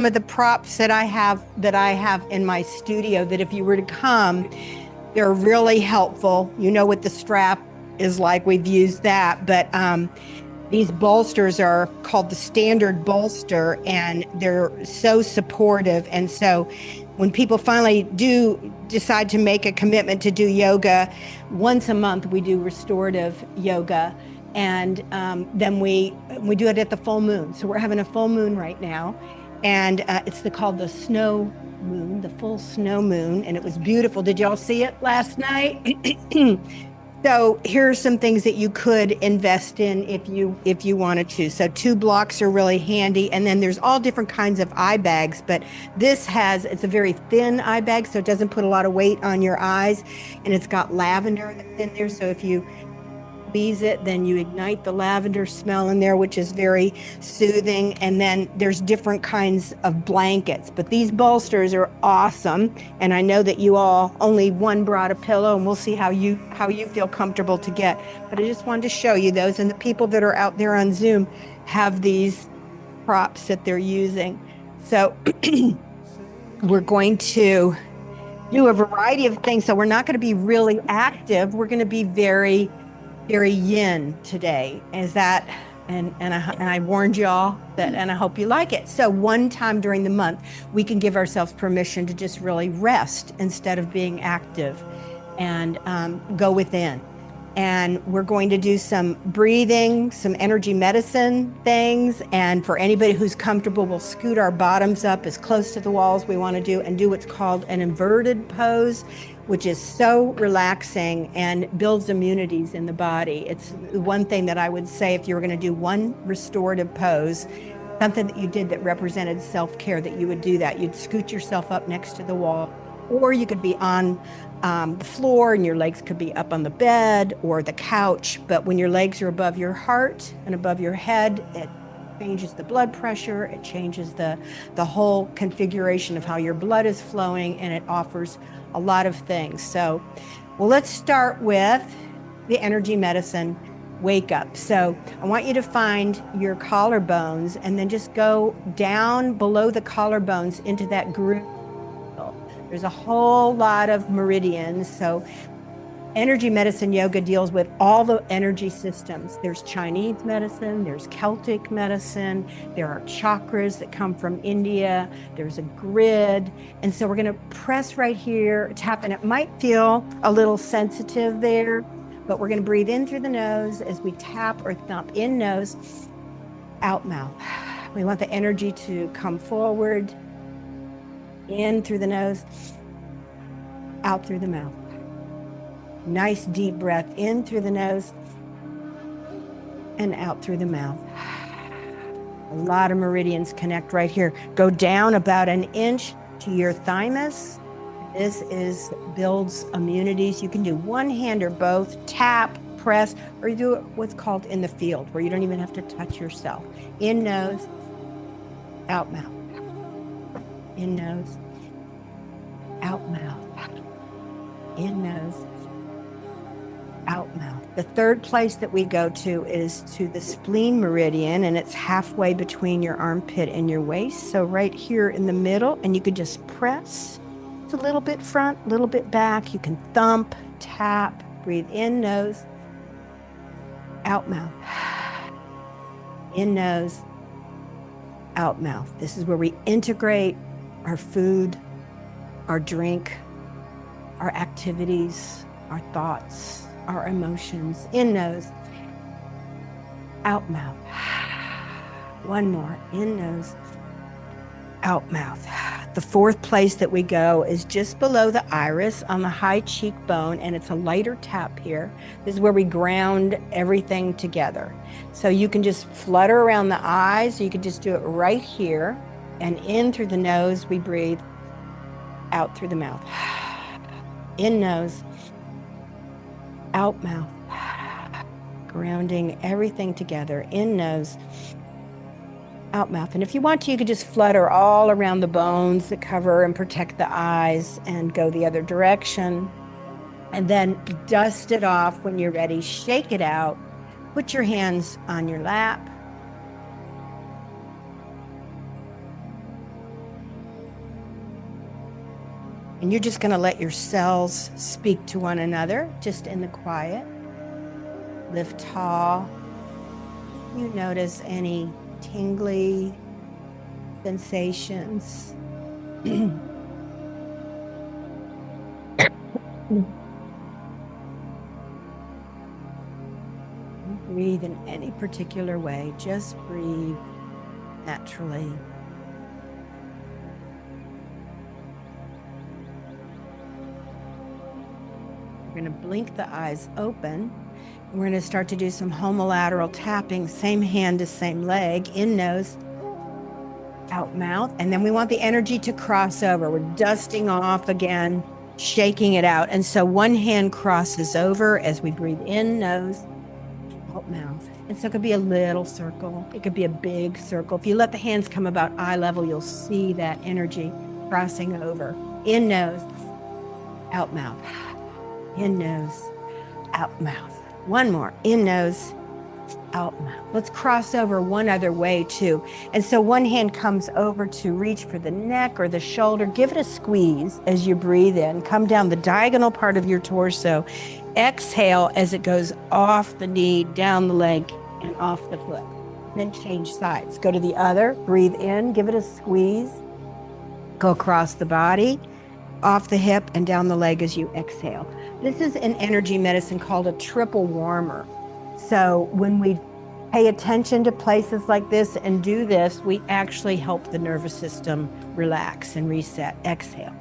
some of the props that I have in my studio that if you were to come, they're really helpful. You know what the strap is like. We've used that, but these bolsters are called the standard bolster, and they're so supportive. And so when people finally do decide to make a commitment to do yoga, once a month we do restorative yoga. And then we do it at the full moon. So we're having a full moon right now. And it's called the snow moon, the full snow moon. And it was beautiful. Did y'all see it last night? So here are some things that you could invest in if you wanted to. So 2 blocks are really handy. And then there's all different kinds of eye bags, but it's a very thin eye bag, so it doesn't put a lot of weight on your eyes. And it's got lavender in there. So if you squeeze it, then you ignite the lavender smell in there, which is very soothing. And then there's different kinds of blankets, but these bolsters are awesome. And I know that you all, only one brought a pillow, and we'll see how you feel comfortable to get. But I just wanted to show you those, and the people that are out there on Zoom have these props that they're using. So we're going to do a variety of things. So we're not going to be really active. We're going to be very yin today. Is that, and I warned y'all that, and I hope you like it. So one time during the month, we can give ourselves permission to just really rest instead of being active, and go within. And we're going to do some breathing, some energy medicine things. And for anybody who's comfortable, we'll scoot our bottoms up as close to the wall as we want to do, and do what's called an inverted pose, which is so relaxing and builds immunities in the body. It's one thing that I would say, if you were going to do one restorative pose, something that you did that represented self-care, that you would do that. You'd scoot yourself up next to the wall, or you could be on the floor and your legs could be up on the bed or the couch. But when your legs are above your heart and above your head, it changes the blood pressure, it changes the whole configuration of how your blood is flowing, and it offers a lot of things. So, well, let's start with the energy medicine wake up. So I want you to find your collarbones and then just go down below the collarbones into that groove. There's a whole lot of meridians. So energy medicine yoga deals with all the energy systems. There's Chinese medicine, there's Celtic medicine, there are chakras that come from India, there's a grid. And so we're going to press right here, tap, and it might feel a little sensitive there, but we're going to breathe in through the nose as we tap or thump. In nose, out mouth. We want the energy to come forward, in through the nose, out through the mouth. Nice deep breath in through the nose and out through the mouth. A lot of meridians connect right here. Go down about 1 inch to your thymus. This builds immunities. You can do one hand or both, tap, press, or you do it what's called in the field, where you don't even have to touch yourself. In nose, out mouth. In nose, out mouth. In nose, out mouth. The third place that we go to is to the spleen meridian, and it's halfway between your armpit and your waist. So right here in the middle, and you could just press. It's a little bit front, a little bit back. You can thump, tap, breathe in nose, out mouth. In nose, out mouth. This is where we integrate our food, our drink, our activities, our thoughts, our emotions. In nose, out mouth. One more. In nose, out mouth. The fourth place that we go is just below the iris on the high cheekbone, and it's a lighter tap here. This is where we ground everything together. So you can just flutter around the eyes, or you can just do it right here. And in through the nose, we breathe, out through the mouth. In nose, out mouth. Grounding everything together. In nose, out mouth. And if you want to, you could just flutter all around the bones that cover and protect the eyes and go the other direction. And then dust it off when you're ready. Shake it out. Put your hands on your lap. And you're just going to let your cells speak to one another, just in the quiet. Lift tall. You notice any tingly sensations. Breathe in any particular way. Just breathe naturally. We're going to blink the eyes open. And we're going to start to do some homolateral tapping. Same hand to same leg. In nose, out mouth. And then we want the energy to cross over. We're dusting off again, shaking it out. And so one hand crosses over as we breathe in, nose, out mouth. And so it could be a little circle. It could be a big circle. If you let the hands come about eye level, you'll see that energy crossing over. In nose, out mouth. In nose, out mouth. One more. In nose, out mouth. Let's cross over one other way too. And so one hand comes over to reach for the neck or the shoulder. Give it a squeeze as you breathe in. Come down the diagonal part of your torso. Exhale as it goes off the knee, down the leg, and off the foot. Then change sides. Go to the other. Breathe in. Give it a squeeze. Go across the body, off the hip, and down the leg as you exhale. This is an energy medicine called a triple warmer. So when we pay attention to places like this and do this, we actually help the nervous system relax and reset. Exhale.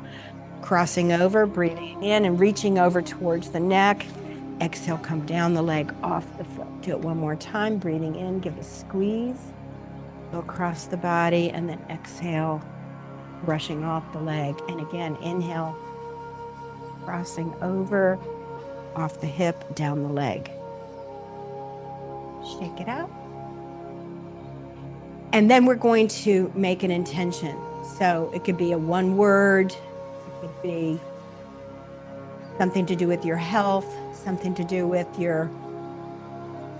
Crossing over, breathing in and reaching over towards the neck. Exhale, come down the leg, off the foot. Do it one more time. Breathing in, give a squeeze. Go across the body, and then exhale, brushing off the leg. And again, inhale, crossing over, off the hip, down the leg. Shake it out. And then we're going to make an intention. So it could be a one word, it could be something to do with your health, something to do with your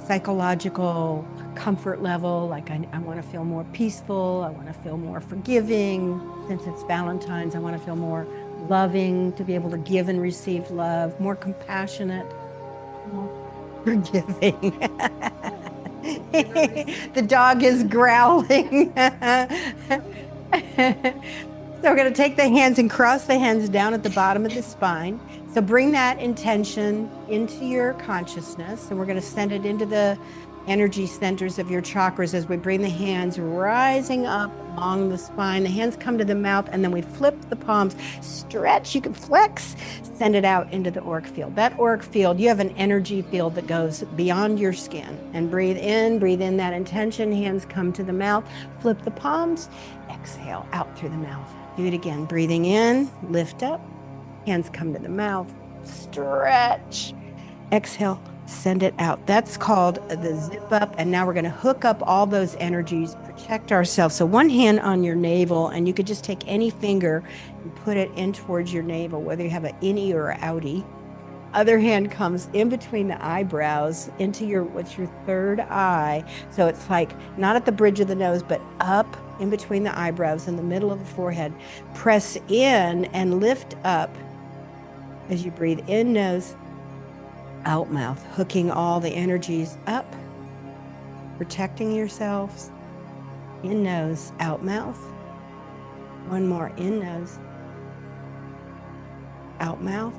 psychological comfort level, like I want to feel more peaceful, I want to feel more forgiving. Since it's Valentine's, I want to feel more loving, to be able to give and receive love, more compassionate, more forgiving. The dog is growling. So we're going to take the hands and cross the hands down at the bottom of the spine. So bring that intention into your consciousness, and we're going to send it into the energy centers of your chakras as we bring the hands rising up along the spine. The hands come to the mouth, and then we flip the palms, stretch, you can flex, send it out into the auric field. That auric field, you have an energy field that goes beyond your skin. And breathe in that intention, hands come to the mouth, flip the palms, exhale out through the mouth. Do it again, breathing in, lift up, hands come to the mouth, stretch, exhale, send it out. That's called the zip up. And now we're going to hook up all those energies, protect ourselves. So one hand on your navel, and you could just take any finger and put it in towards your navel, whether you have an innie or an outie. Other hand comes in between the eyebrows into what's your third eye. So it's like not at the bridge of the nose, but up in between the eyebrows in the middle of the forehead. Press in and lift up as you breathe in nose, out mouth, hooking all the energies up, protecting yourselves. In nose, out mouth. One more, in nose, out mouth.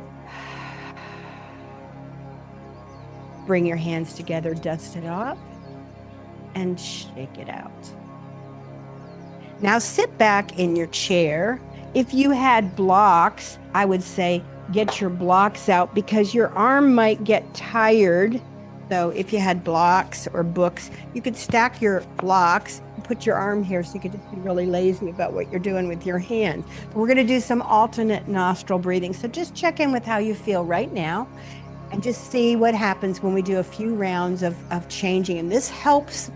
Bring your hands together, dust it off, and shake it out. Now sit back in your chair. If you had blocks, I would say get your blocks out because your arm might get tired. So if you had blocks or books, you could stack your blocks, put your arm here so you could just be really lazy about what you're doing with your hands. We're going to do some alternate nostril breathing. So just check in with how you feel right now and just see what happens when we do a few rounds of changing. And this helps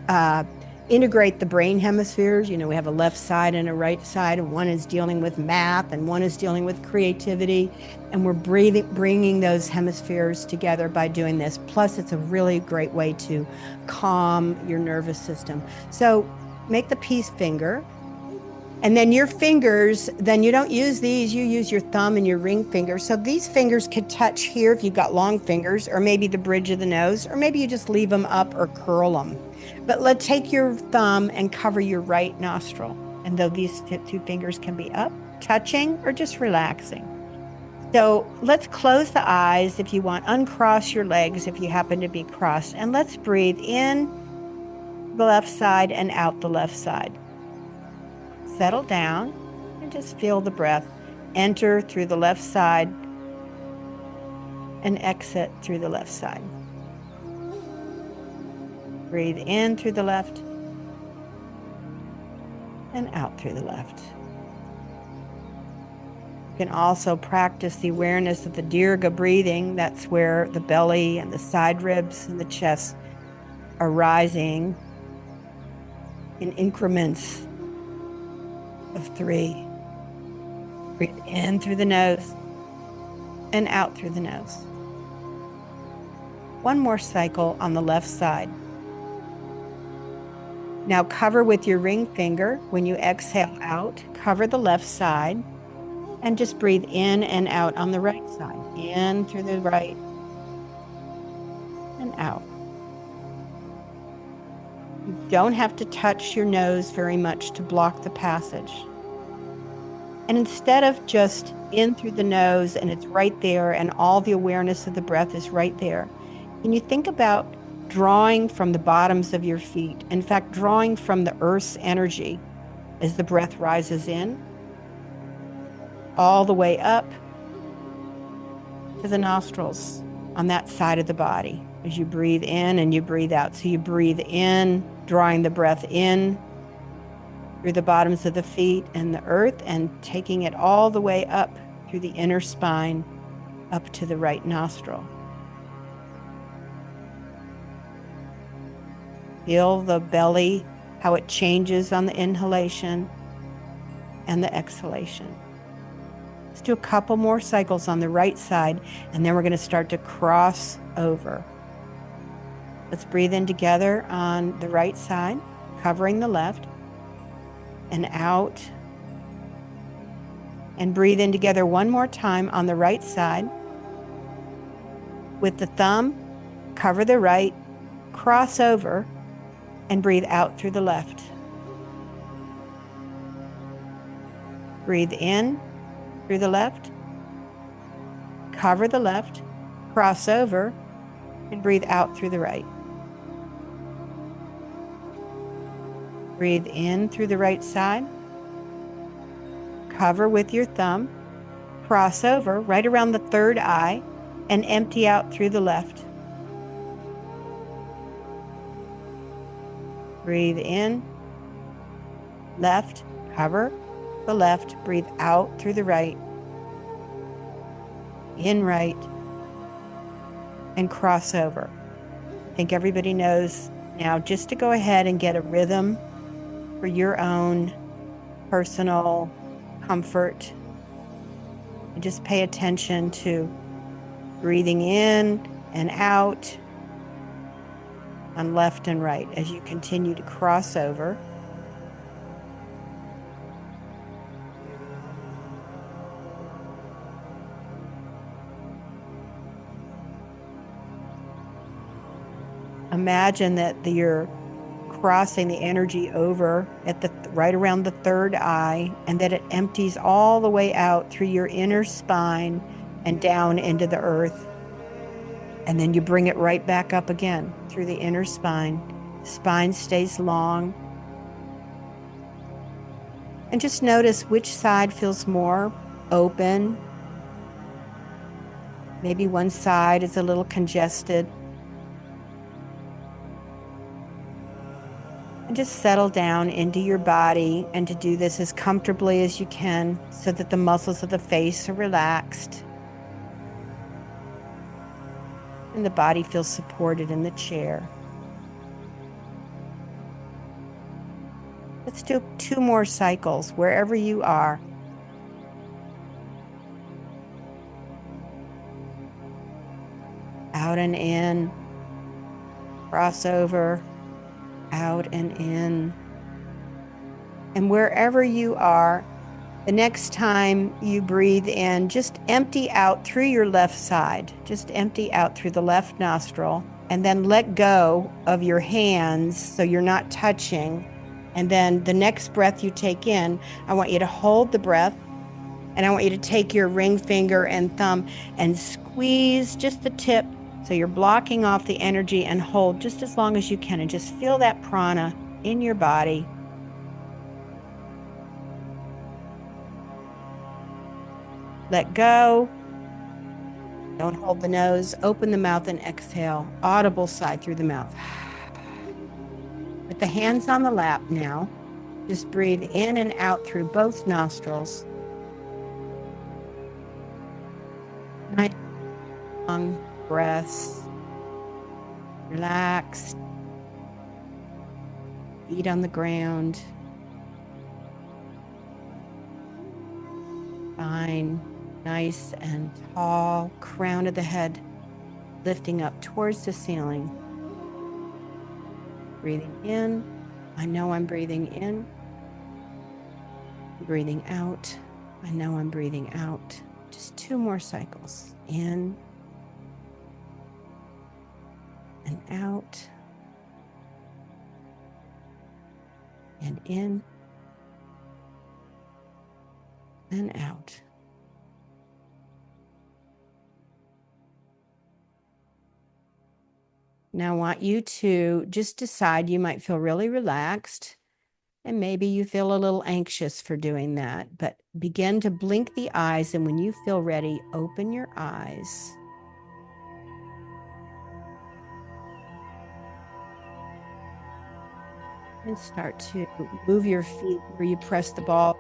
integrate the brain hemispheres. You know, we have a left side and a right side, and one is dealing with math and one is dealing with creativity. And we're bringing those hemispheres together by doing this. Plus, it's a really great way to calm your nervous system. So make the peace finger And then your fingers, then you don't use these, you use your thumb and your ring finger. So these fingers could touch here if you've got long fingers, or maybe the bridge of the nose, or maybe you just leave them up or curl them. But let's take your thumb and cover your right nostril. And though these two fingers can be up, touching, or just relaxing. So let's close the eyes if you want, uncross your legs if you happen to be crossed, and let's breathe in the left side and out the left side. Settle down and just feel the breath enter through the left side and exit through the left side. Breathe in through the left and out through the left. You can also practice the awareness of the Dirga breathing. That's where the belly and the side ribs and the chest are rising in increments of 3. Breathe in through the nose and out through the nose. One more cycle on the left side. Now cover with your ring finger. When you exhale out, cover the left side and just breathe in and out on the right side. In through the right and out. You don't have to touch your nose very much to block the passage. And instead of just in through the nose and it's right there and all the awareness of the breath is right there, can you think about drawing from the bottoms of your feet? In fact, drawing from the earth's energy as the breath rises in, all the way up to the nostrils on that side of the body as you breathe in and you breathe out. So you breathe in, drawing the breath in through the bottoms of the feet and the earth, and taking it all the way up through the inner spine, up to the right nostril. Feel the belly, how it changes on the inhalation and the exhalation. Let's do a couple more cycles on the right side, and then we're going to start to cross over. Let's breathe in together on the right side, covering the left, and out. And breathe in together one more time on the right side. With the thumb, cover the right, cross over, and breathe out through the left. Breathe in through the left, cover the left, cross over, and breathe out through the right. Breathe in through the right side, cover with your thumb, cross over right around the third eye, and empty out through the left. Breathe in, left, cover the left, breathe out through the right, in right, and cross over. I think everybody knows now just to go ahead and get a rhythm for your own personal comfort. And just pay attention to breathing in and out on left and right as you continue to cross over. Imagine that you're crossing the energy over at the right around the third eye, and that it empties all the way out through your inner spine and down into the earth. And then you bring it right back up again through the inner spine. The spine stays long. And just notice which side feels more open. Maybe one side is a little congested. And just settle down into your body, and to do this as comfortably as you can so that the muscles of the face are relaxed and the body feels supported in the chair. Let's do 2 more cycles wherever you are. Out and in, cross over, out and in, And wherever you are, the next time you breathe in, just empty out through your left side. Just empty out through the left nostril, and then let go of your hands so you're not touching. And then the next breath you take in, I want you to hold the breath, and I want you to take your ring finger and thumb and squeeze just the tip so you're blocking off the energy, and hold just as long as you can, and just feel that prana in your body. Let go. Don't hold the nose. Open the mouth and exhale. Audible sigh through the mouth. With the hands on the lap now, just breathe in and out through both nostrils. Nice long breaths. Relaxed. Feet on the ground. Spine nice and tall. Crown of the head lifting up towards the ceiling. Breathing in. I know I'm breathing in. Breathing out. I know I'm breathing out. Just 2 more cycles. In and out. And in and out. Now I want you to just decide, you might feel really relaxed, and maybe you feel a little anxious for doing that, but begin to blink the eyes, and when you feel ready, open your eyes. And start to move your feet where you press the ball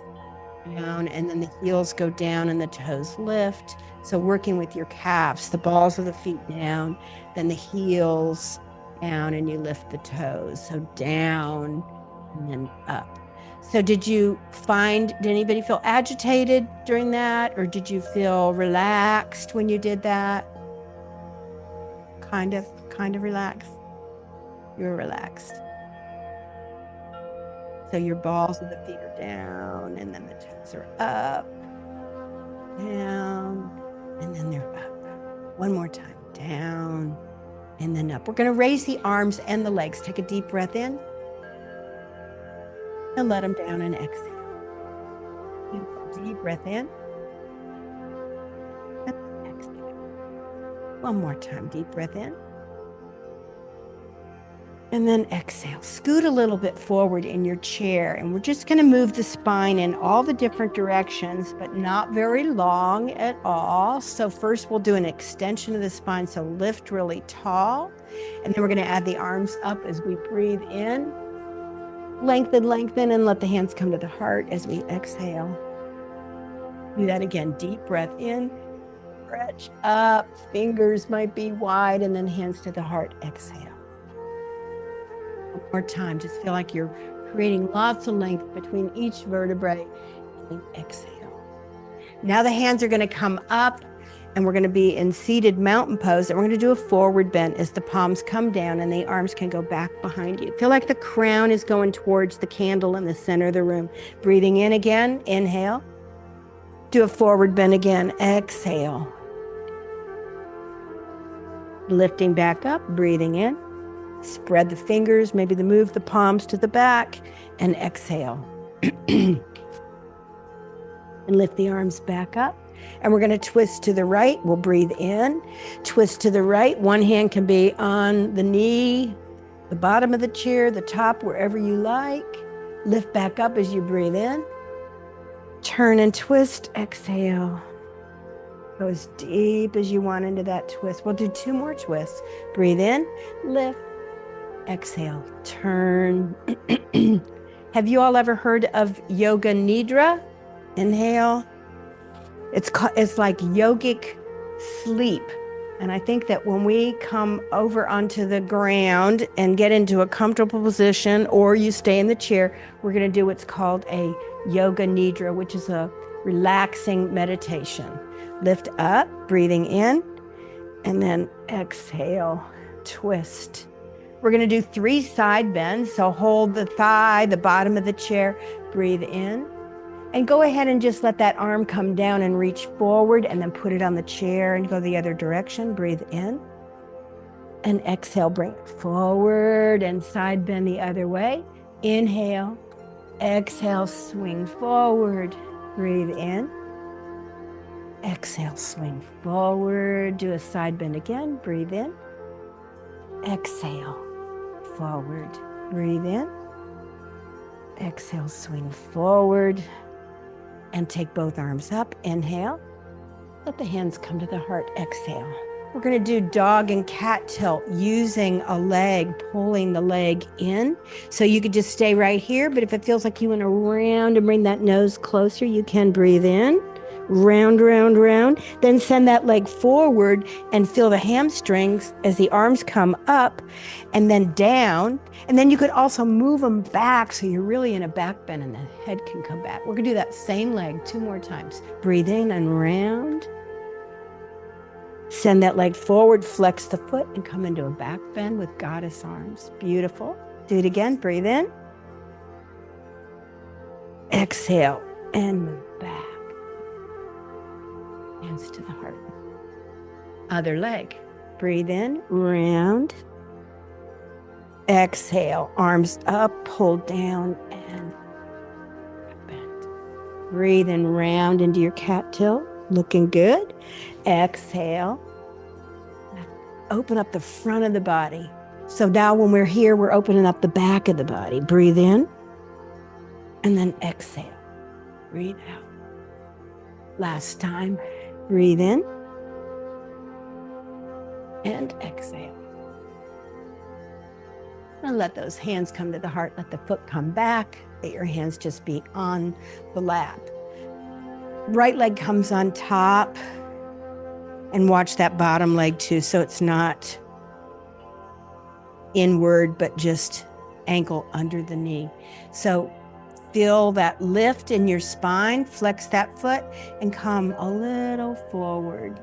down, and then the heels go down and the toes lift. So working with your calves, the balls of the feet down, then the heels down, and you lift the toes. So down and then up. So did anybody feel agitated during that? Or did you feel relaxed when you did that? Kind of relaxed? You were relaxed. So your balls of the feet are down, and then the toes are up, down, and then they're up. One more time, down, and then up. We're going to raise the arms and the legs. Take a deep breath in, and let them down, and exhale. Deep breath in, and exhale. One more time, deep breath in. And then exhale. Scoot a little bit forward in your chair, and we're just going to move the spine in all the different directions, but not very long at all. So first we'll do an extension of the spine, so lift really tall, and then we're going to add the arms up as we breathe in. Lengthen, and let the hands come to the heart as we exhale. Do that again. Deep breath in, stretch up, fingers might be wide, and then hands to the heart, exhale. One more time, just feel like you're creating lots of length between each vertebrae, and exhale. Now the hands are going to come up, and we're going to be in seated mountain pose, and we're going to do a forward bend as the palms come down and the arms can go back behind you. Feel like the crown is going towards the candle in the center of the room. Breathing in again, inhale. Do a forward bend again, exhale. Lifting back up, breathing in. Spread the fingers, maybe move the palms to the back, and exhale. And lift the arms back up. And we're going to twist to the right. We'll breathe in, twist to the right. One hand can be on the knee, the bottom of the chair, the top, wherever you like. Lift back up as you breathe in. Turn and twist, exhale. Go as deep as you want into that twist. We'll do 2 more twists. Breathe in, lift, exhale, turn. Have you all ever heard of Yoga Nidra? Inhale. It's like yogic sleep. And I think that when we come over onto the ground and get into a comfortable position, or you stay in the chair, we're going to do what's called a Yoga Nidra, which is a relaxing meditation. Lift up, breathing in, and then exhale, twist. We're going to do 3 side bends. So hold the thigh, the bottom of the chair, breathe in. And go ahead and just let that arm come down and reach forward and then put it on the chair and go the other direction. Breathe in. And exhale, bring it forward and side bend the other way. Inhale, exhale, swing forward. Breathe in. Exhale, swing forward. Do a side bend again. Breathe in. Exhale, forward. Breathe in. Exhale, swing forward. And take both arms up. Inhale. Let the hands come to the heart. Exhale. We're going to do dog and cat tilt using a leg, pulling the leg in. So you could just stay right here, but if it feels like you want to round and bring that nose closer, you can breathe in. Round, round, round. Then send that leg forward and feel the hamstrings as the arms come up and then down. And then you could also move them back so you're really in a back bend and the head can come back. We're going to do that same leg 2 more times. Breathe in and round. Send that leg forward, flex the foot, and come into a back bend with goddess arms. Beautiful. Do it again. Breathe in. Exhale and move back. Hands to the heart. Other leg. Breathe in, round. Exhale, arms up, pull down, and bend. Breathe in, round into your cat tilt. Looking good. Exhale. Open up the front of the body. So now when we're here, we're opening up the back of the body. Breathe in, and then exhale. Breathe out. Last time. Breathe in and exhale. And let those hands come to the heart. Let the foot come back. Let your hands just be on the lap. Right leg comes on top. And watch that bottom leg too, so it's not inward, but just ankle under the knee. So feel that lift in your spine, flex that foot, and come a little forward.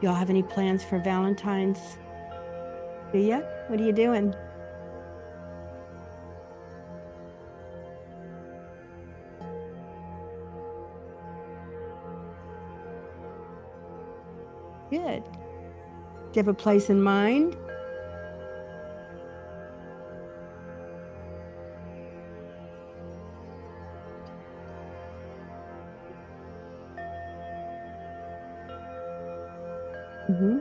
Y'all have any plans for Valentine's? Do ya? What are you doing? Good. Do you have a place in mind? Mm-hmm.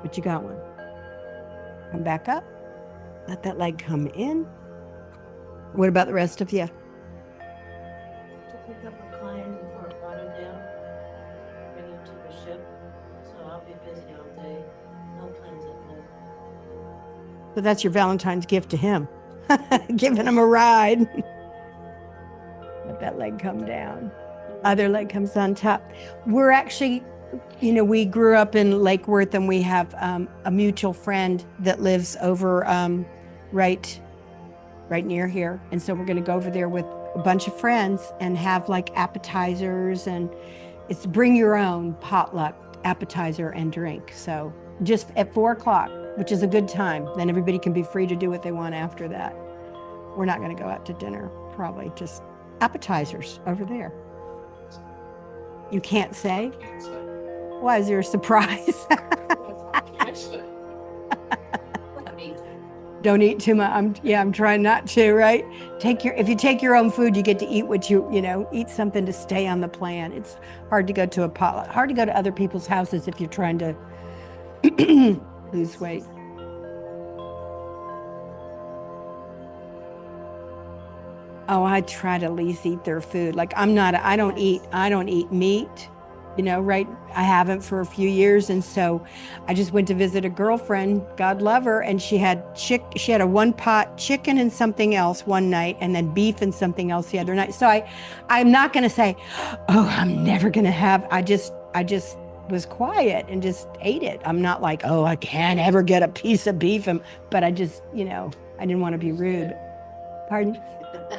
But you got one. Come back up. Let that leg come in. What about the rest of you? To pick up a client before I brought him down, bring him to the ship. So I'll be busy all day. No plans at night. So that's your Valentine's gift to him. Giving him a ride. Let that leg come down. Other leg comes on top. We're actually, we grew up in Lake Worth, and we have a mutual friend that lives over right near here. And so we're going to go over there with a bunch of friends and have like appetizers, and it's bring your own potluck appetizer and drink. So just at 4:00, which is a good time. Then everybody can be free to do what they want after that. We're not going to go out to dinner, probably just appetizers over there. You can't say? Can't say. Why, is there a surprise? Can't say. Don't eat too much. I'm trying not to, right? If you take your own food, you get to eat what eat something to stay on the plan. It's hard to go to a potluck, hard to go to other people's houses if you're trying to lose weight. Oh, I try to at least eat their food. Like I don't eat meat. Right? I haven't for a few years. And so I just went to visit a girlfriend, God love her. And she had a 1-pot chicken and something else one night, and then beef and something else the other night. So I'm not going to say, oh, I'm never going to have, I just was quiet and just ate it. I'm not like, oh, I can't ever get a piece of beef, but I just, I didn't want to be rude. Pardon?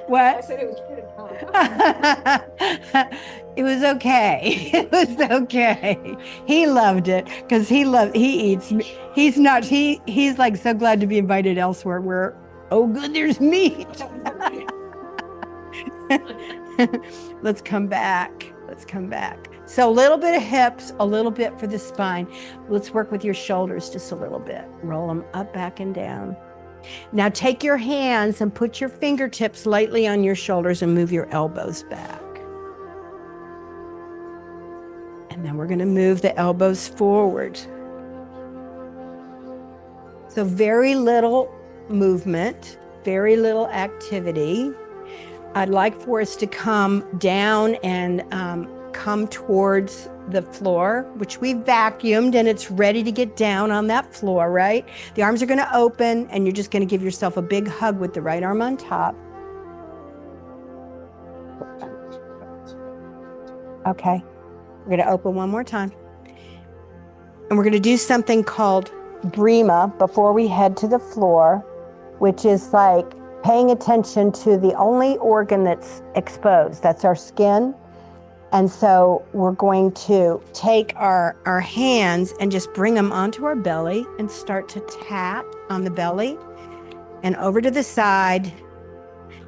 What? I said it was pretty calm. It was okay. It was okay. He loved it because he eats. He's like so glad to be invited elsewhere where, oh, good, there's meat. Let's come back. Let's come back. So a little bit of hips, a little bit for the spine. Let's work with your shoulders just a little bit. Roll them up, back, and down. Now take your hands and put your fingertips lightly on your shoulders and move your elbows back. And then we're going to move the elbows forward. So very little movement, very little activity. I'd like for us to come down and come towards the floor, which we vacuumed, and it's ready to get down on that floor, right? The arms are going to open, and you're just going to give yourself a big hug with the right arm on top. Okay. We're going to open one more time. And we're going to do something called Breema before we head to the floor, which is like paying attention to the only organ that's exposed. That's our skin. And so we're going to take our hands and just bring them onto our belly and start to tap on the belly and over to the side.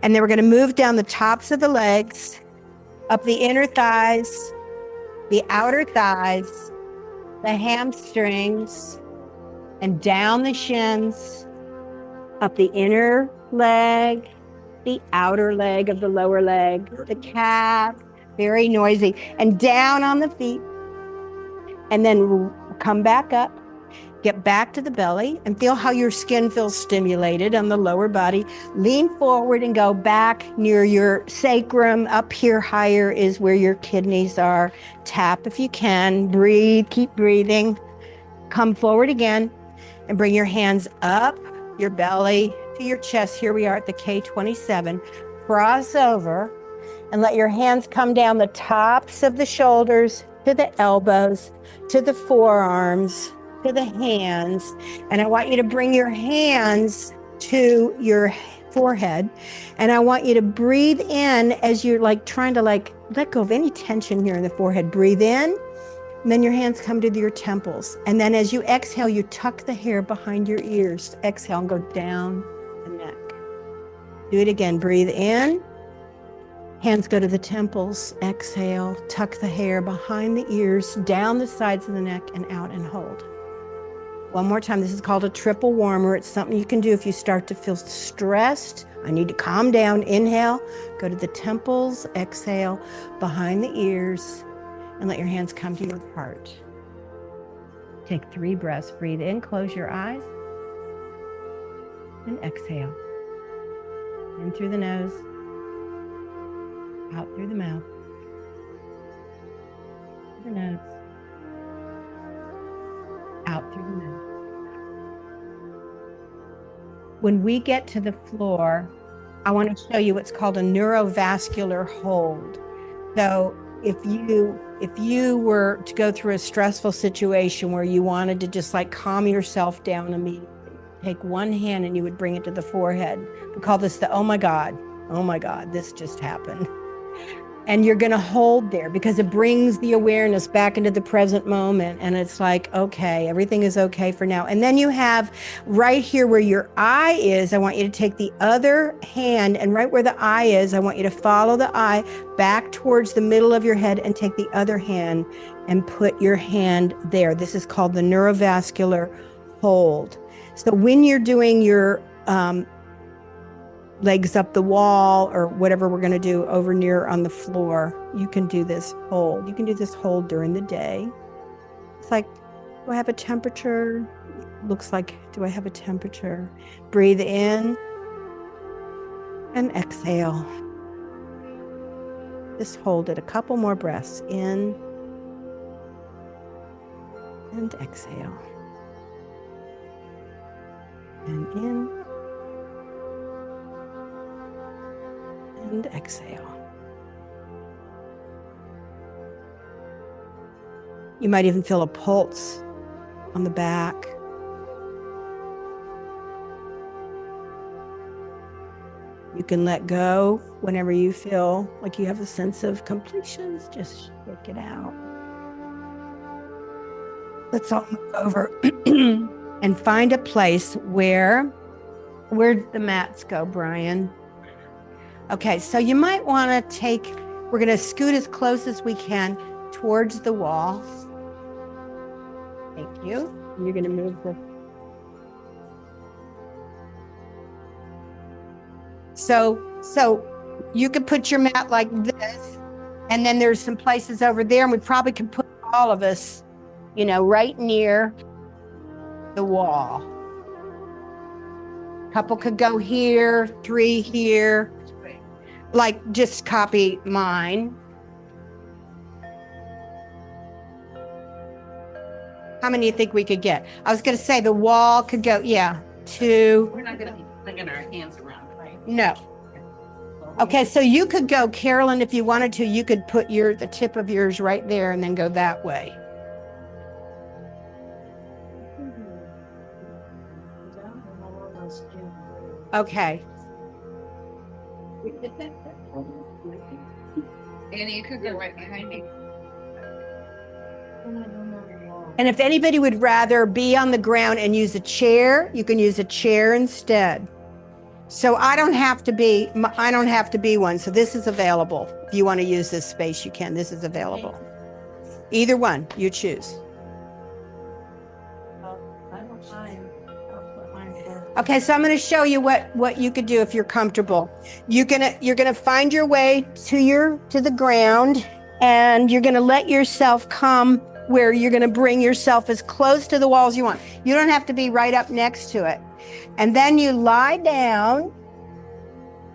And then we're going to move down the tops of the legs, up the inner thighs, the outer thighs, the hamstrings, and down the shins, up the inner leg, the outer leg of the lower leg, the calf, very noisy, and down on the feet. And then come back up, get back to the belly, and feel how your skin feels stimulated on the lower body. Lean forward and go back near your sacrum. Up here higher is where your kidneys are. Tap if you can. Breathe, keep breathing. Come forward again and bring your hands up your belly to your chest. Here we are at the K27. Cross over and let your hands come down the tops of the shoulders to the elbows, to the forearms, to the hands. And I want you to bring your hands to your forehead. And I want you to breathe in as you're like trying to like let go of any tension here in the forehead. Breathe in. And then your hands come to your temples. And then as you exhale, you tuck the hair behind your ears. Exhale and go down the neck. Do it again. Breathe in. Hands go to the temples. Exhale. Tuck the hair behind the ears, down the sides of the neck, and out and hold. One more time. This is called a triple warmer. It's something you can do if you start to feel stressed. I need to calm down. Inhale. Go to the temples. Exhale. Behind the ears. And let your hands come to your heart. Take 3 breaths. Breathe in, close your eyes. And exhale. In through the nose. Out through the mouth. Through the nose. Out through the mouth. When we get to the floor, I want to show you what's called a neurovascular hold. So if you were to go through a stressful situation where you wanted to just like calm yourself down immediately, take one hand and you would bring it to the forehead. We call this the oh my God, this just happened. And you're going to hold there because it brings the awareness back into the present moment. And it's like, okay, everything is okay for now. And then you have right here where your eye is, I want you to take the other hand, and right where the eye is, I want you to follow the eye back towards the middle of your head and take the other hand and put your hand there. This is called the neurovascular hold. So when you're doing your legs up the wall or whatever we're going to do over near on the floor, you can do this hold. You can do this hold during the day. It's like, do I have a temperature? Looks like, do I have a temperature? Breathe in and exhale. Just hold it a couple more breaths. In and exhale. And in. And exhale. You might even feel a pulse on the back. You can let go whenever you feel like you have a sense of completion. Just shake it out. Let's all move over and find a place where'd the mats go, Brian? Okay, so you might want to we're going to scoot as close as we can towards the wall. Thank you. And you're going to move So you could put your mat like this, and then there's some places over there, and we probably could put all of us, right near the wall. Couple could go here, 3 here. Like, just copy mine. How many do you think we could get? I was going to say the wall could go, 2. We're not going to be flinging our hands around, right? No. Okay, so you could go, Carolyn, if you wanted to, you could put the tip of yours right there and then go that way. Okay. And you could go right behind me. And if anybody would rather be on the ground and use a chair, you can use a chair instead. So I don't have to be one. So this is available. If you want to use this space, you can. This is available. Either one, you choose. I don't mind. I'll put mine there. Okay, so I'm going to show you what you could do if you're comfortable. You're gonna find your way to the ground, and you're gonna let yourself come where you're gonna bring yourself as close to the wall as you want. You don't have to be right up next to it. And then you lie down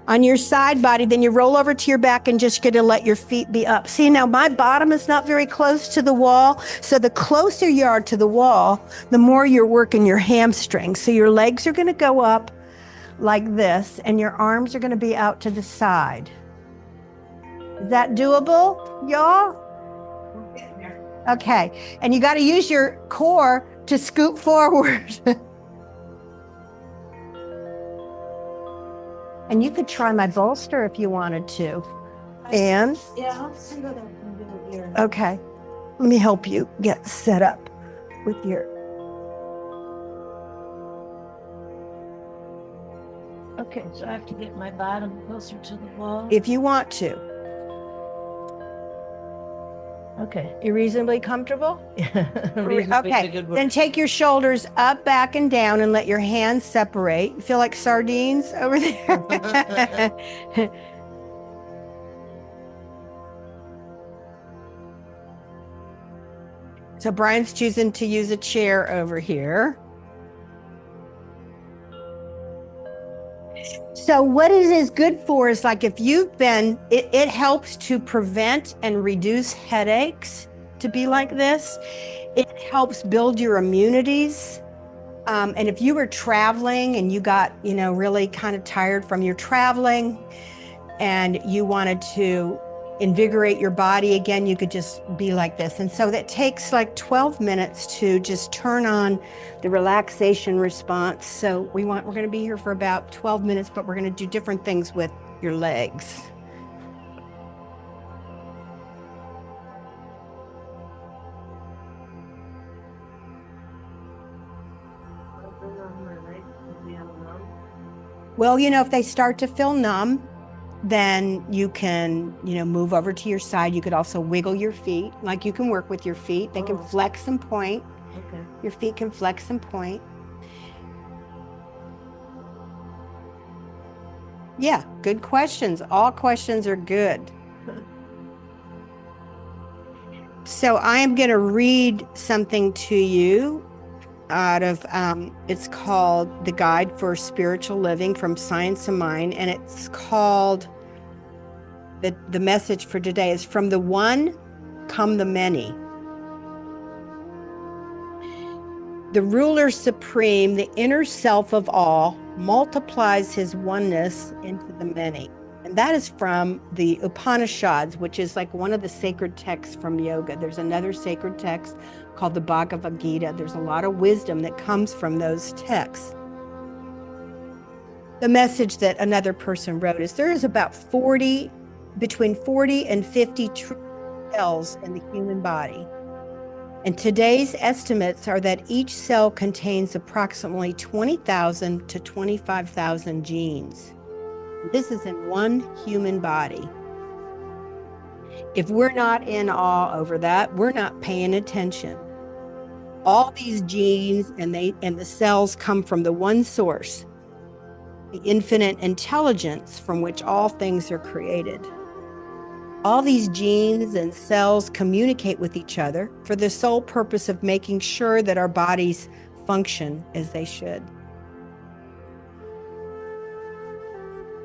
on your side body, then you roll over to your back and just gonna let your feet be up. See, now my bottom is not very close to the wall, so the closer you are to the wall, the more you're working your hamstrings. So your legs are gonna go up like this, and your arms are gonna be out to the side. Is that doable, y'all? Okay, and you gotta use your core to scoot forward. And you could try my bolster if you wanted to. And? Yeah, I'll see what I can do here. Okay, let me help you get set up with your... Okay, so I have to get my bottom closer to the wall. If you want to. Okay. You're reasonably comfortable? Reasonably Okay, good work. then take your shoulders up, back, and down and let your hands separate. You feel like sardines over there? So Brian's choosing to use a chair over here. So what it is good for is, like, if you've been, it helps to prevent and reduce headaches to be like this. It helps build your immunities. And if you were traveling and you got, really kind of tired from your traveling and you wanted to invigorate your body again, you could just be like this. And so that takes like 12 minutes to just turn on the relaxation response. So we're going to be here for about 12 minutes, but we're going to do different things with your legs. Well, if they start to feel numb, then you can, move over to your side. You could also wiggle your feet. Like, you can work with your feet. They can flex and point. Okay. Your feet can flex and point. Yeah, good questions. All questions are good. So I am going to read something to you out of, it's called The Guide for Spiritual Living from Science of Mind, and it's called, the message for today is, from the one come the many. The ruler supreme, the inner self of all, multiplies his oneness into the many. And that is from the Upanishads, which is like one of the sacred texts from yoga. There's another sacred text called the Bhagavad Gita. There's a lot of wisdom that comes from those texts. The message that another person wrote is there is about between 40 and 50 cells in the human body. And today's estimates are that each cell contains approximately 20,000 to 25,000 genes. This is in one human body. If we're not in awe over that, we're not paying attention. All these genes and the cells come from the one source, the infinite intelligence from which all things are created. All these genes and cells communicate with each other for the sole purpose of making sure that our bodies function as they should.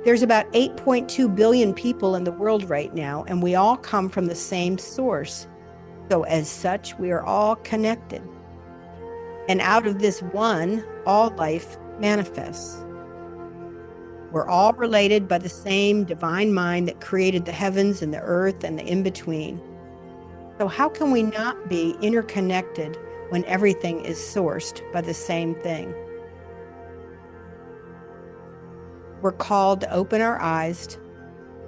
There's about 8.2 billion people in the world right now, and we all come from the same source. So as such, we are all connected. And out of this one, all life manifests. We're all related by the same divine mind that created the heavens and the earth and the in-between. So how can we not be interconnected when everything is sourced by the same thing? We're called to open our eyes,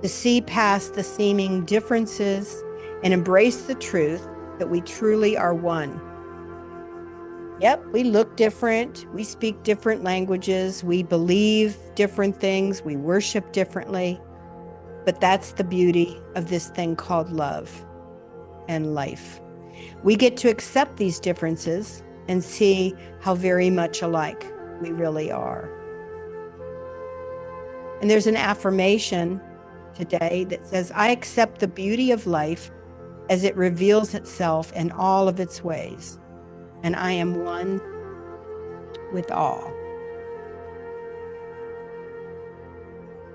to see past the seeming differences and embrace the truth that we truly are one. Yep, we look different, we speak different languages, we believe different things, we worship differently, but that's the beauty of this thing called love and life. We get to accept these differences and see how very much alike we really are. And there's an affirmation today that says, I accept the beauty of life as it reveals itself in all of its ways, and I am one with all.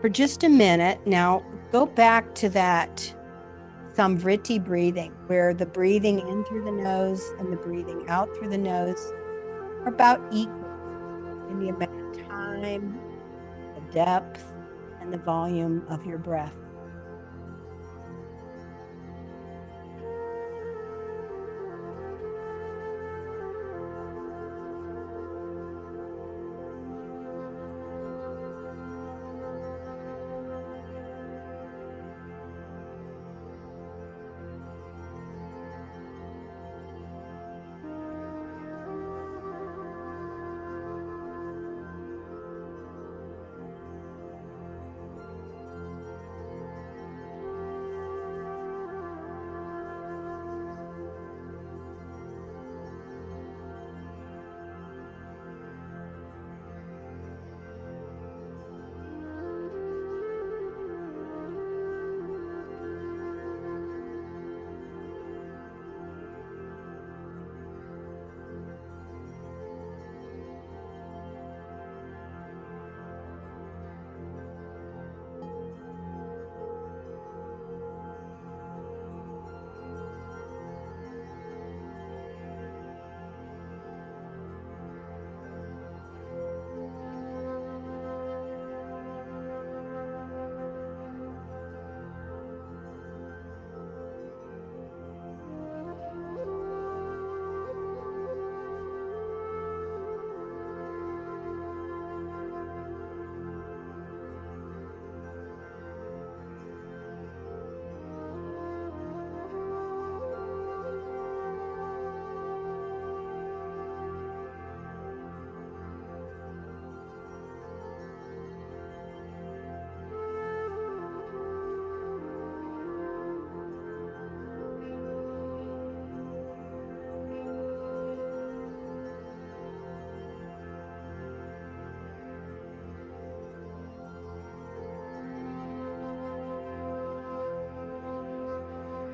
For just a minute, now go back to that samvriti breathing, where the breathing in through the nose and the breathing out through the nose are about equal in the amount of time, the depth, and the volume of your breath.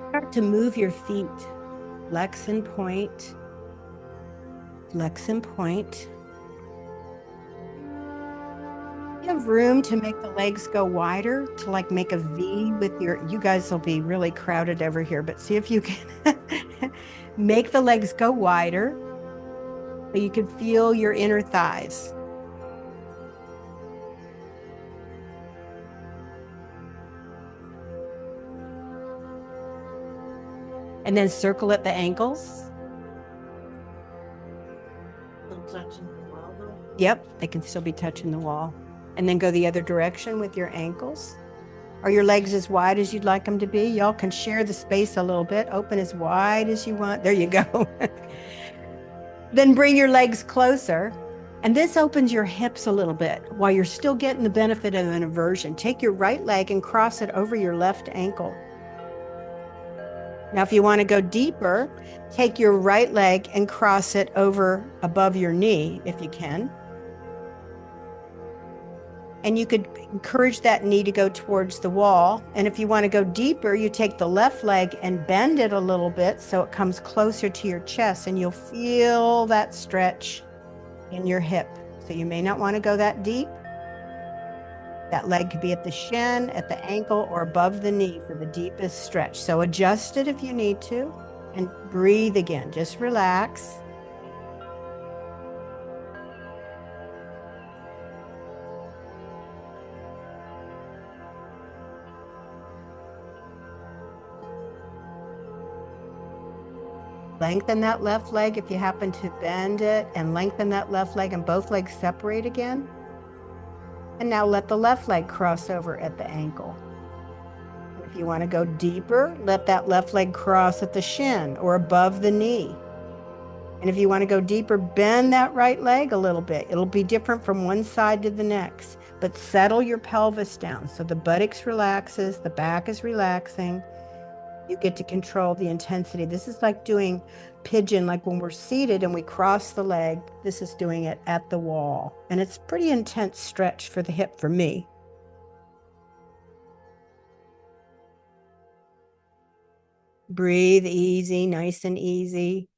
Start to move your feet, flex and point, flex and point. You have room to make the legs go wider, to like make a V with you guys will be really crowded over here, but see if you can make the legs go wider so you can feel your inner thighs. And then circle at the ankles. Still touching the wall though? Yep, they can still be touching the wall. And then go the other direction with your ankles. Are your legs as wide as you'd like them to be? Y'all can share the space a little bit. Open as wide as you want. There you go. Then bring your legs closer. And this opens your hips a little bit while you're still getting the benefit of an inversion. Take your right leg and cross it over your left ankle. Now, if you want to go deeper, take your right leg and cross it over above your knee, if you can. And you could encourage that knee to go towards the wall. And if you want to go deeper, you take the left leg and bend it a little bit so it comes closer to your chest, and you'll feel that stretch in your hip. So you may not want to go that deep. That leg could be at the shin, at the ankle, or above the knee for the deepest stretch. So adjust it if you need to, and breathe again. Just relax. Lengthen that left leg if you happen to bend it, and lengthen that left leg, and both legs separate again. And now let the left leg cross over at the ankle. If you want to go deeper, let that left leg cross at the shin or above the knee. And if you want to go deeper, bend that right leg a little bit. It'll be different from one side to the next, but settle your pelvis down so the buttocks relaxes, the back is relaxing. You get to control the intensity. This is like doing pigeon, like when we're seated and we cross the leg. This is doing it at the wall. And it's pretty intense stretch for the hip for me. Breathe easy, nice and easy.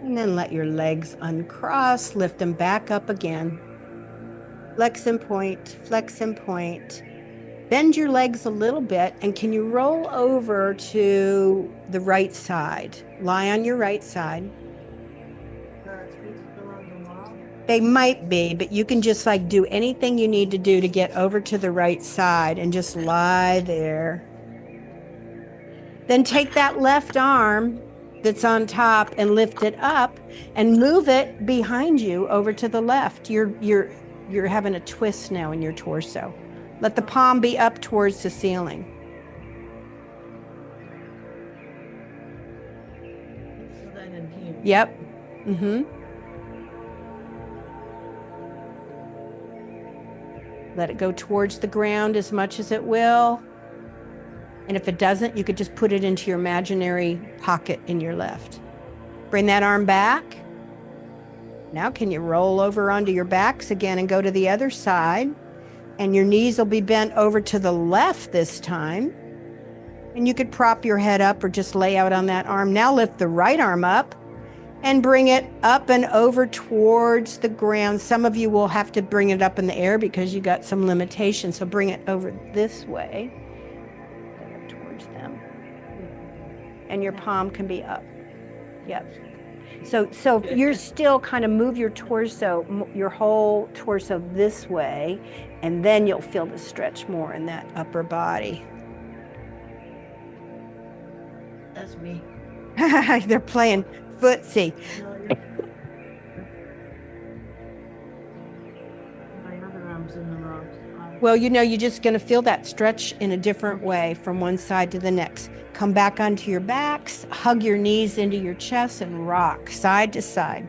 And then let your legs uncross, lift them back up again. Flex and point, flex and point. Bend your legs a little bit, and can you roll over to the right side? Lie on your right side. Are feet still on the wall? They might be, but you can just like do anything you need to do to get over to the right side and just lie there. Then take that left arm that's on top and lift it up and move it behind you over to the left. You're having a twist now in your torso. Let the palm be up towards the ceiling. So then in here. Yep. Mm-hmm. Let it go towards the ground as much as it will. And if it doesn't, you could just put it into your imaginary pocket in your left. Bring that arm back. Now can you roll over onto your backs again and go to the other side? And your knees will be bent over to the left this time. And you could prop your head up or just lay out on that arm. Now lift the right arm up and bring it up and over towards the ground. Some of you will have to bring it up in the air because you got some limitations. So bring it over this way. And your palm can be up. Yep. So you're still kind of move your torso, your whole torso this way, and then you'll feel the stretch more in that upper body. That's me. They're playing footsie. No, my other arm's in the wrong spot. Well, you're just going to feel that stretch in a different way from one side to the next. Come back onto your backs, hug your knees into your chest, and rock side to side.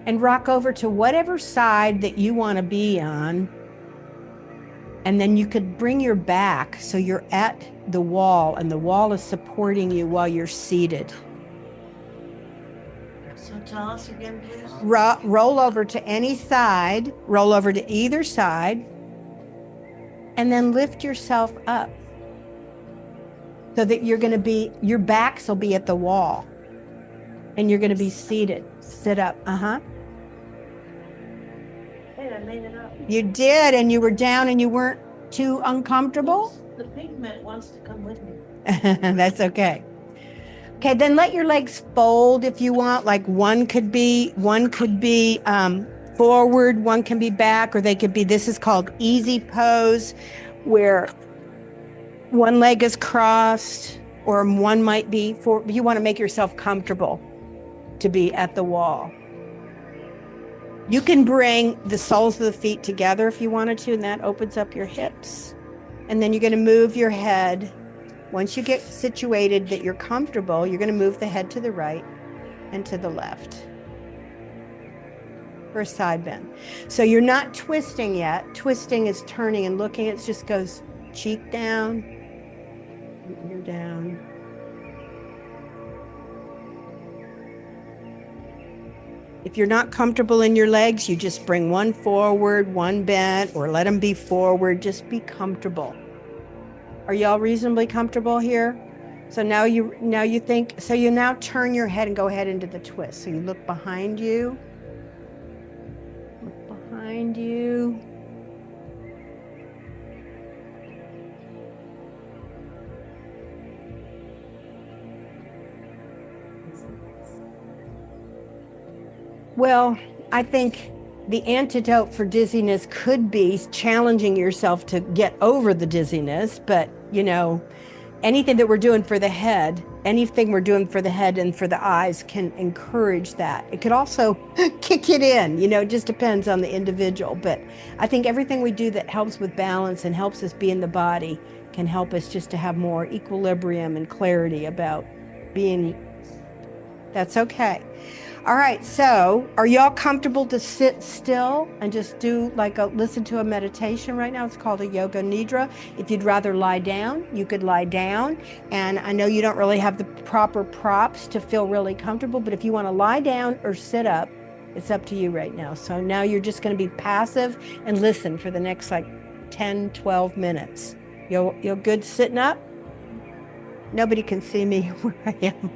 And rock over to whatever side that you want to be on. And then you could bring your back so you're at the wall, and the wall is supporting you while you're seated. So tell us again, please. Roll over to any side, roll over to either side. And then lift yourself up so that your backs will be at the wall and you're going to be seated. Sit up. Hey, I made it up. You did, and you were down and you weren't too uncomfortable? The pigment wants to come with me. That's okay. Okay, then let your legs fold if you want. Like one could be forward, one can be back, or they could be, this is called easy pose, where one leg is crossed, or one might be for, you want to make yourself comfortable to be at the wall. You can bring the soles of the feet together if you wanted to, and that opens up your hips. And then you're going to move your head. Once you get situated that you're comfortable, you're going to move the head to the right and to the left for a side bend. So you're not twisting yet. Twisting is turning and looking. It just goes cheek down, ear down. If you're not comfortable in your legs, you just bring one forward, one bent, or let them be forward. Just be comfortable. Are y'all reasonably comfortable here? So now you think, so you now turn your head and go ahead into the twist. So you look behind you. Look behind you. Well, I think the antidote for dizziness could be challenging yourself to get over the dizziness, but you know, anything that we're doing for the head, anything we're doing for the head and for the eyes can encourage that. It could also kick it in, you know, it just depends on the individual. But I think everything we do that helps with balance and helps us be in the body can help us just to have more equilibrium and clarity about being, that's okay. All right, so are y'all comfortable to sit still and just do like listen to a meditation right now? It's called a yoga nidra. If you'd rather lie down, you could lie down. And I know you don't really have the proper props to feel really comfortable, but if you want to lie down or sit up, it's up to you right now. So now you're just going to be passive and listen for the next like 10, 12 minutes. You're good sitting up? Nobody can see me where I am.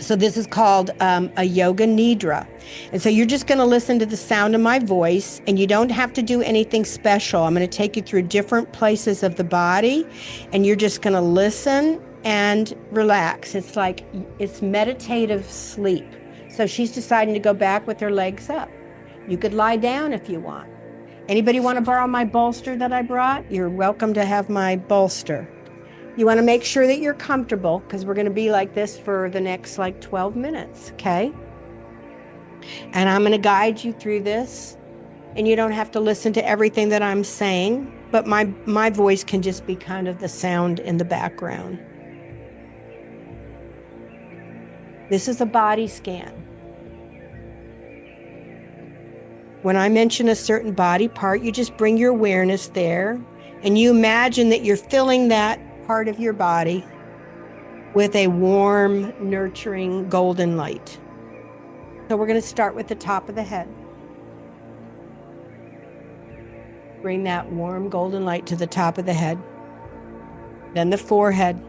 So this is called a yoga nidra. And so you're just going to listen to the sound of my voice, and you don't have to do anything special. I'm going to take you through different places of the body, and you're just going to listen and relax. It's like, it's meditative sleep. So she's deciding to go back with her legs up. You could lie down if you want. Anybody want to borrow my bolster that I brought? You're welcome to have my bolster. You want to make sure that you're comfortable, because we're going to be like this for the next like 12 minutes, okay? And I'm going to guide you through this, and you don't have to listen to everything that I'm saying, but my voice can just be kind of the sound in the background. This is a body scan. When I mention a certain body part, you just bring your awareness there, and you imagine that you're filling that part of your body with a warm, nurturing, golden light. So we're going to start with the top of the head. Bring that warm, golden light to the top of the head. Then the forehead,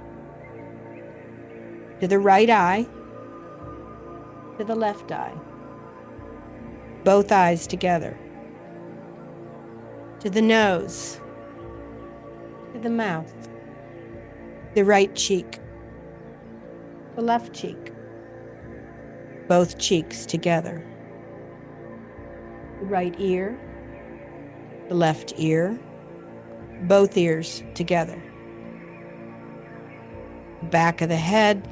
to the right eye, to the left eye. Both eyes together. To the nose, to the mouth. The right cheek, the left cheek, both cheeks together. The right ear, the left ear, both ears together. The back of the head,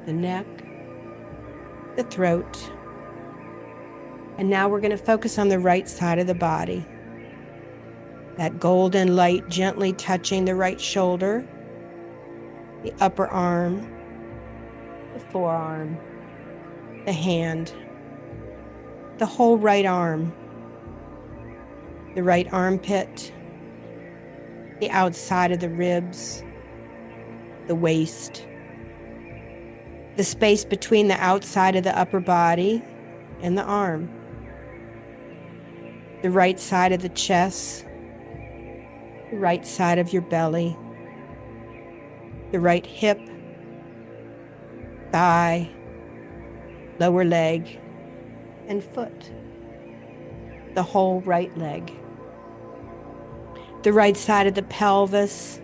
the neck, the throat. And now we're going to focus on the right side of the body. That golden light gently touching the right shoulder, the upper arm, the forearm, the hand, the whole right arm, the right armpit, the outside of the ribs, the waist, the space between the outside of the upper body and the arm, the right side of the chest, the right side of your belly, the right hip, thigh, lower leg, and foot, the whole right leg, the right side of the pelvis,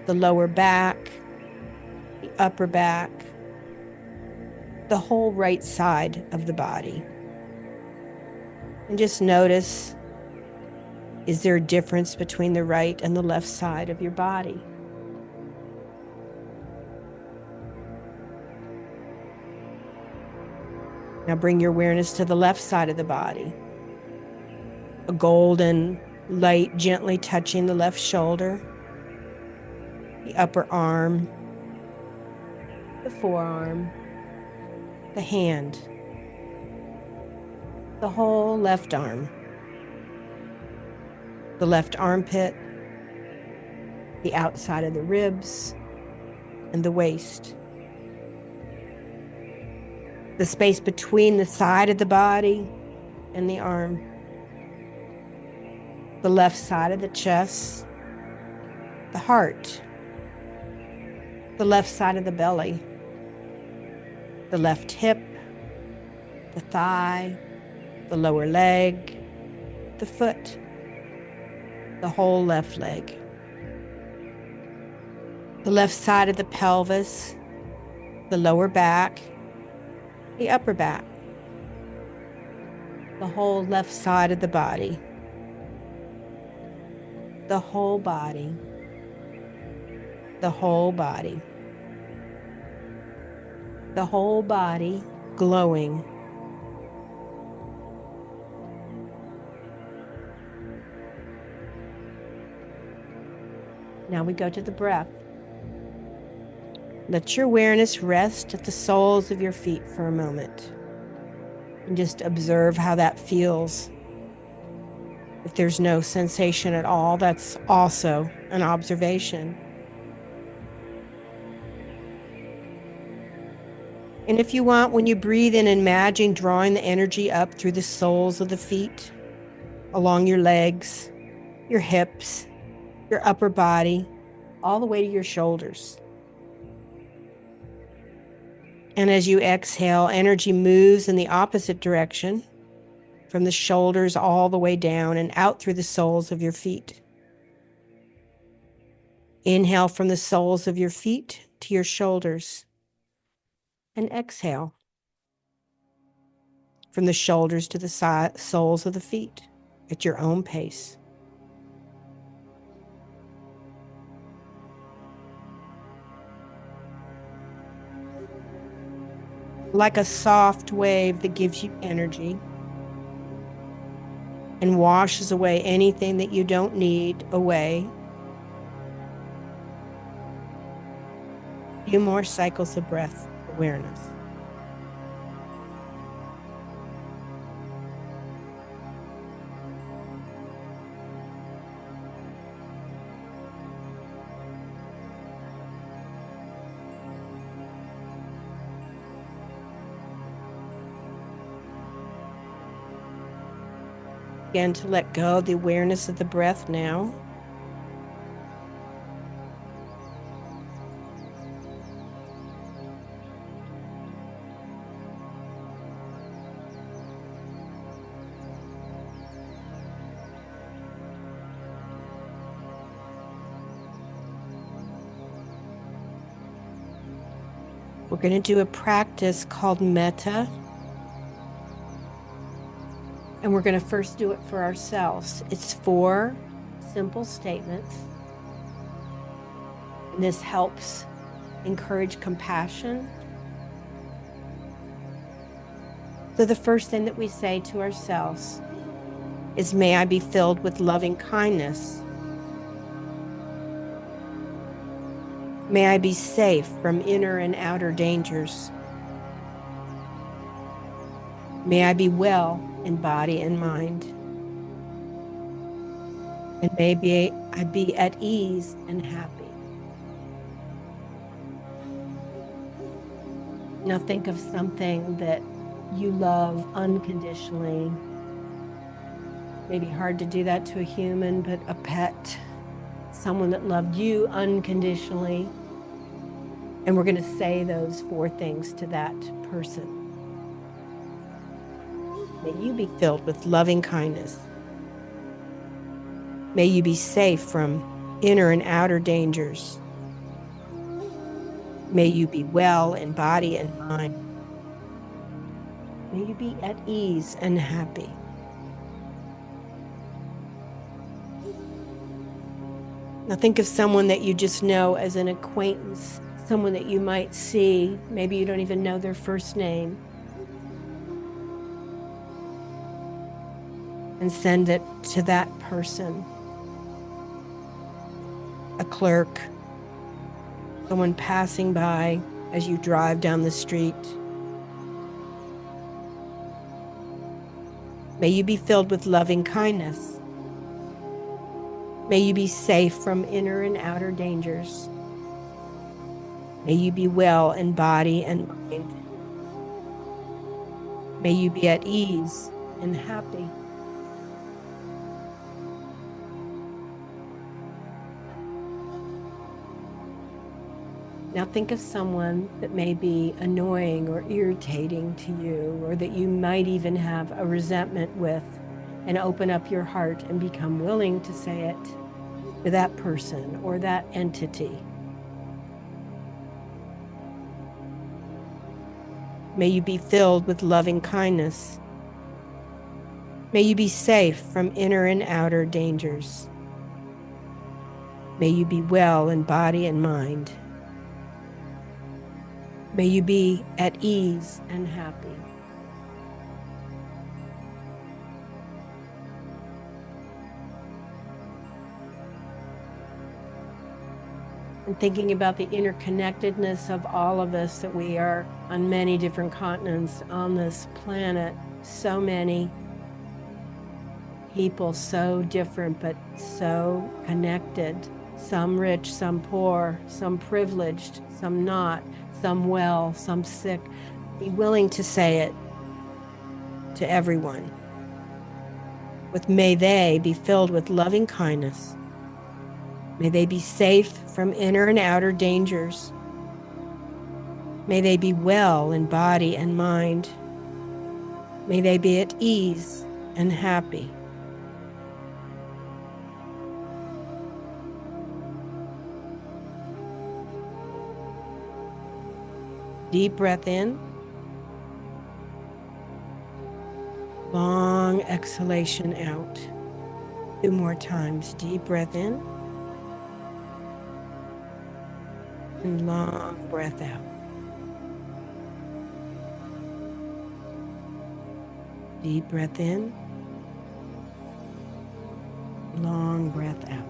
the lower back, the upper back, the whole right side of the body. And just notice, is there a difference between the right and the left side of your body? Now bring your awareness to the left side of the body. A golden light gently touching the left shoulder, the upper arm, the forearm, the hand, the whole left arm, the left armpit, the outside of the ribs, and the waist. The space between the side of the body and the arm. The left side of the chest, the heart, the left side of the belly, the left hip, the thigh, the lower leg, the foot, the whole left leg, the left side of the pelvis, the lower back, the upper back, the whole left side of the body, the whole body, the whole body, the whole body glowing. Now we go to the breath. Let your awareness rest at the soles of your feet for a moment. And just observe how that feels. If there's no sensation at all, that's also an observation. And if you want, when you breathe in, imagine drawing the energy up through the soles of the feet, along your legs, your hips, your upper body, all the way to your shoulders. And as you exhale, energy moves in the opposite direction, from the shoulders all the way down and out through the soles of your feet. Inhale from the soles of your feet to your shoulders. And exhale from the shoulders to the soles of the feet at your own pace. Like a soft wave that gives you energy and washes away anything that you don't need away. A few more cycles of breath awareness. Begin to let go of the awareness of the breath now. We're going to do a practice called Metta. And we're going to first do it for ourselves. It's 4 simple statements. And this helps encourage compassion. So the first thing that we say to ourselves is, may I be filled with loving kindness. May I be safe from inner and outer dangers. May I be well in body and mind. And may I be at ease and happy. Now think of something that you love unconditionally. Maybe hard to do that to a human, but a pet, someone that loved you unconditionally. And we're going to say those 4 things to that person. May you be filled with loving kindness. May you be safe from inner and outer dangers. May you be well in body and mind. May you be at ease and happy. Now think of someone that you just know as an acquaintance, someone that you might see. Maybe you don't even know their first name. And send it to that person. A clerk, someone passing by as you drive down the street. May you be filled with loving kindness. May you be safe from inner and outer dangers. May you be well in body and mind. May you be at ease and happy. Now think of someone that may be annoying or irritating to you, or that you might even have a resentment with, and open up your heart and become willing to say it to that person or that entity. May you be filled with loving kindness. May you be safe from inner and outer dangers. May you be well in body and mind. May you be at ease and happy. And thinking about the interconnectedness of all of us, that we are on many different continents on this planet, so many people, so different, but so connected. Some rich, some poor, some privileged, some not, some well, some sick. Be willing to say it to everyone. May they be filled with loving kindness. May they be safe from inner and outer dangers. May they be well in body and mind. May they be at ease and happy. Deep breath in. Long exhalation out. 2 more times. Deep breath in. And long breath out. Deep breath in. Long breath out.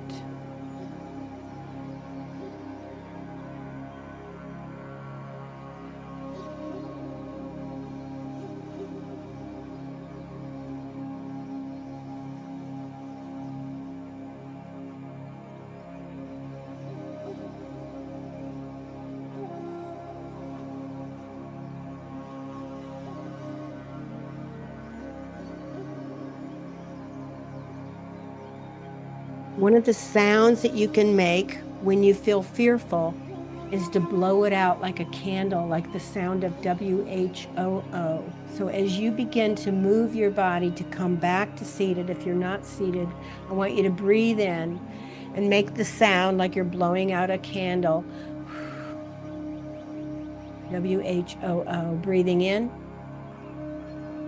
One of the sounds that you can make when you feel fearful is to blow it out like a candle, like the sound of WHOO. So as you begin to move your body to come back to seated, if you're not seated, I want you to breathe in and make the sound like you're blowing out a candle. WHOO, breathing in,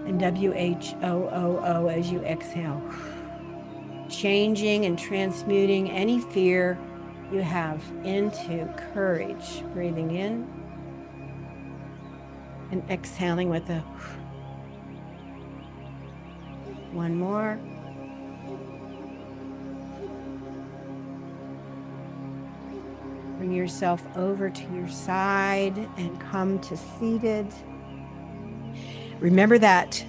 and WHOO as you exhale. Changing and transmuting any fear you have into courage. Breathing in and exhaling with a one more. Bring yourself over to your side and come to seated. Remember that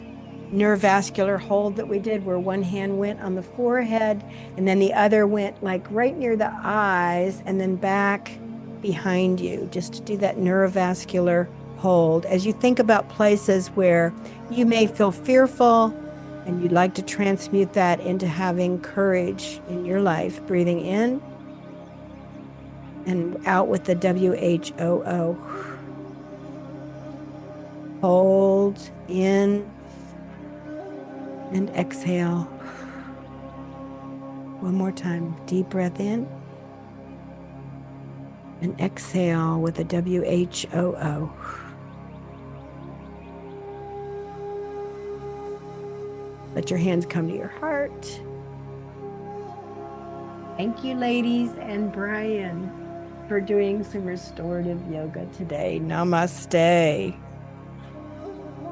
neurovascular hold that we did, where one hand went on the forehead and then the other went like right near the eyes and then back behind you, just to do that neurovascular hold. As you think about places where you may feel fearful and you'd like to transmute that into having courage in your life, breathing in and out with the WHOO. Hold in and exhale. One more time. Deep breath in And exhale with a WHOO. Let your hands come to your heart. Thank you, ladies, and Brian, for doing some restorative yoga today. Namaste.